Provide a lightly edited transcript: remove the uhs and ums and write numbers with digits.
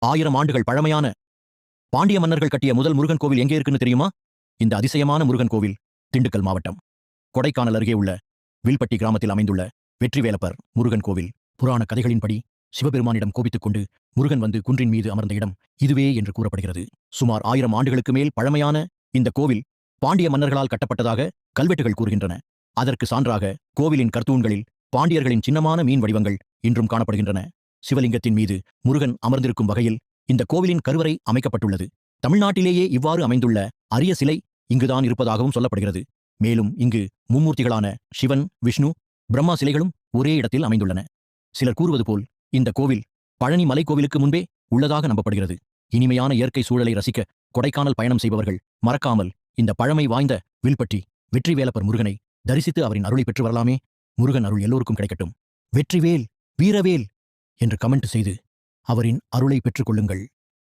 1000 ஆண்டுகள் பழமையான பாண்டிய மன்னர்கள் கட்டிய முதல் முருகன் கோவில் எங்கே இருக்குன்னு தெரியுமா? இந்த அதிசயமான முருகன் கோவில் திண்டுக்கல் மாவட்டம் கொடைக்கானல் அருகே உள்ள வில்பட்டி கிராமத்தில் அமைந்துள்ள வெற்றிவேலப்பர் முருகன் கோவில். புராண கதைகளின்படி சிவபெருமானிடம் கோபித்துக் கொண்டு முருகன் வந்து குன்றின் மீது அமர்ந்த இடம் இதுவே என்று கூறப்படுகிறது. சுமார் 1000 ஆண்டுகளுக்கு மேல் பழமையான இந்த கோவில் பாண்டிய மன்னர்களால் கட்டப்பட்டதாக கல்வெட்டுகள் கூறுகின்றன. அதற்கு சான்றாக கோவிலின் கர்த்தூண்களில் பாண்டியர்களின் சின்னமான மீன் வடிவங்கள் இன்றும் காணப்படுகின்றன. சிவலிங்கத்தின் மீது முருகன் அமர்ந்திருக்கும் வகையில் இந்த கோவிலின் கருவறை அமைக்கப்பட்டுள்ளது. தமிழ்நாட்டிலேயே இவ்வாறு அமைந்துள்ள அரிய சிலை இங்குதான் இருப்பதாகவும் சொல்லப்படுகிறது. மேலும் இங்கு மும்மூர்த்திகளான சிவன், விஷ்ணு, பிரம்மா சிலைகளும் ஒரே இடத்தில் அமைந்துள்ளன. சிலர் கூறுவது போல் இந்த கோவில் பழனி மலைக்கோவிலுக்கு முன்பே உள்ளதாக நம்பப்படுகிறது. இனிமையான இயற்கை சூழலை ரசிக்க கொடைக்கானல் பயணம் செய்பவர்கள் மறக்காமல் இந்த பழமை வாய்ந்த வில்பட்டி வெற்றிவேலப்பர் முருகனை தரிசித்து அவரின் அருளை பெற்று வரலாமே. முருகன் அருள் எல்லோருக்கும் கிடைக்கட்டும். வெற்றிவேல், வீரவேல் என்று கமெண்ட் செய்து அவரின் அருளை பெற்றுக் கொள்ளுங்கள்.